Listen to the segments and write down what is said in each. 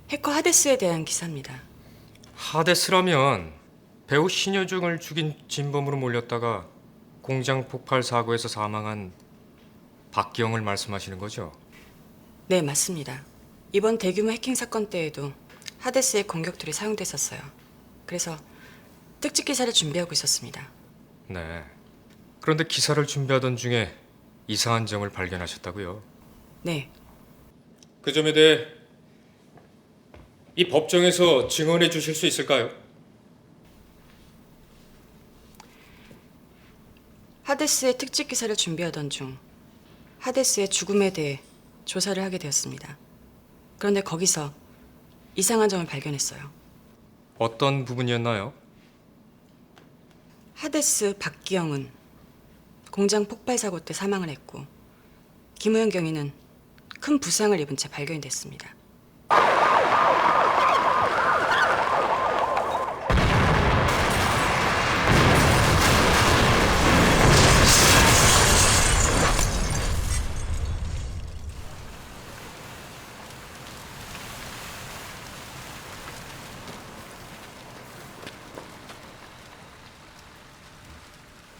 해커 하데스에 대한 기사입니다. 하데스라면 배우 신여중을 죽인 진범으로 몰렸다가 공장 폭발 사고에서 사망한 박기영을 말씀하시는 거죠? 네, 맞습니다. 이번 대규모 해킹 사건 때에도 하데스의 공격툴이 사용됐었어요. 그래서 특집 기사를 준비하고 있었습니다. 네. 그런데 기사를 준비하던 중에 이상한 점을 발견하셨다고요? 네, 그 점에 대해 이 법정에서 증언해 주실 수 있을까요? 하데스의 특집 기사를 준비하던 중 하데스의 죽음에 대해 조사를 하게 되었습니다. 그런데 거기서 이상한 점을 발견했어요. 어떤 부분이었나요? 하데스 박기영은 공장 폭발 사고 때 사망을 했고 김우영 경위는 큰 부상을 입은 채 발견이 됐습니다.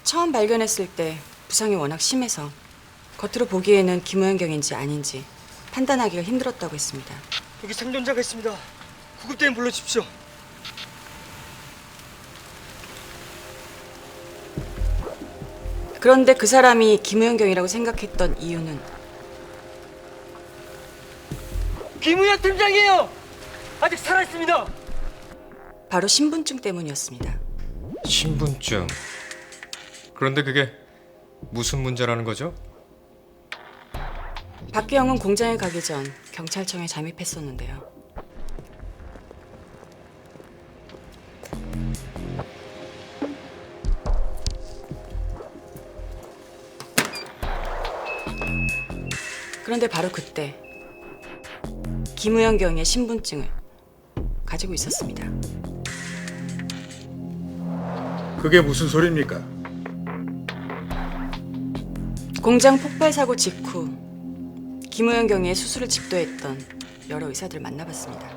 처음 발견했을 때 부상이 워낙 심해서 겉으로 보기에는 김우영 경인지 아닌지 판단하기가 힘들었다고 했습니다. 여기 생존자가 있습니다. 구급대원 불러주십시오. 그런데 그 사람이 김우영 경이라고 생각했던 이유는 김우현 팀장이에요. 아직 살아 있습니다. 바로 신분증 때문이었습니다. 신분증. 그런데 그게 무슨 문제라는 거죠? 박기영은 공장에 가기 전 경찰청에 잠입했었는데요. 그런데 바로 그때 김우영 경의 신분증을 가지고 있었습니다. 그게 무슨 소리입니까? 공장 폭발 사고 직후 김우영 경의 수술을 집도했던 여러 의사들을 만나봤습니다.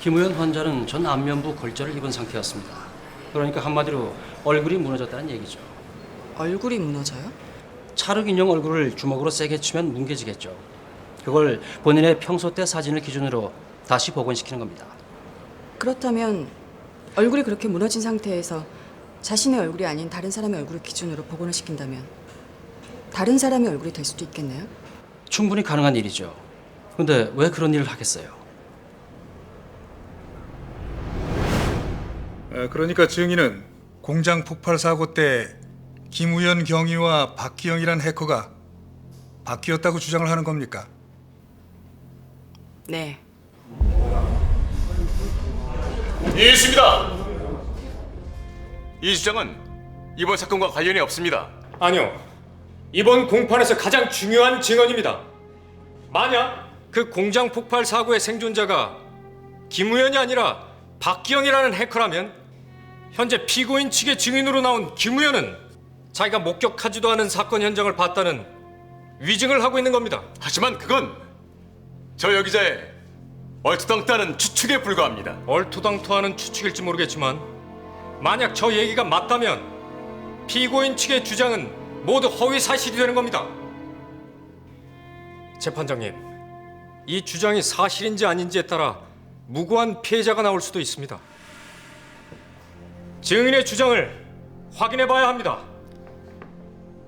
김우현 환자는 전 안면부 골절을 입은 상태였습니다. 그러니까 한마디로 얼굴이 무너졌다는 얘기죠. 얼굴이 무너져요? 찰흙 인형 얼굴을 주먹으로 세게 치면 뭉개지겠죠. 그걸 본인의 평소 때 사진을 기준으로 다시 복원시키는 겁니다. 그렇다면 얼굴이 그렇게 무너진 상태에서 자신의 얼굴이 아닌 다른 사람의 얼굴을 기준으로 복원을 시킨다면 다른 사람의 얼굴이 될 수도 있겠네요? 충분히 가능한 일이죠. 근데 왜 그런 일을 하겠어요? 그러니까 증인은 공장 폭발 사고 때 김우현 경위와 박기영이란 해커가 바뀌었다고 주장을 하는 겁니까? 네. 이해했습니다. 이 주장은 이번 사건과 관련이 없습니다. 아니요. 이번 공판에서 가장 중요한 증언입니다. 만약 그 공장 폭발 사고의 생존자가 김우현이 아니라 박기영이라는 해커라면 현재 피고인 측의 증인으로 나온 김우현은 자기가 목격하지도 않은 사건 현장을 봤다는 위증을 하고 있는 겁니다. 하지만 그건 저 여기자의 얼토당토하는 추측에 불과합니다. 얼토당토하는 추측일지 모르겠지만 만약 저 얘기가 맞다면 피고인 측의 주장은 모두 허위 사실이 되는 겁니다. 재판장님, 이 주장이 사실인지 아닌지에 따라 무고한 피해자가 나올 수도 있습니다. 증인의 주장을 확인해 봐야 합니다.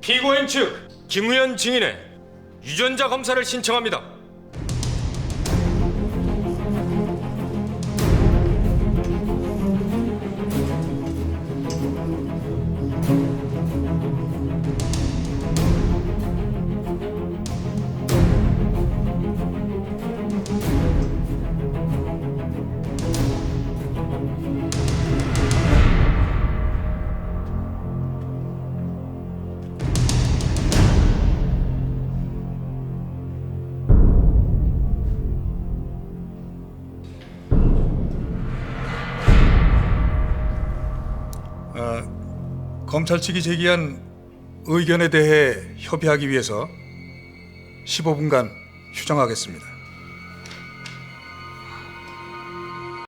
피고인 측 김우현 증인의 유전자 검사를 신청합니다. 검찰 측이 제기한 의견에 대해 협의하기 위해서 15분간 휴정하겠습니다.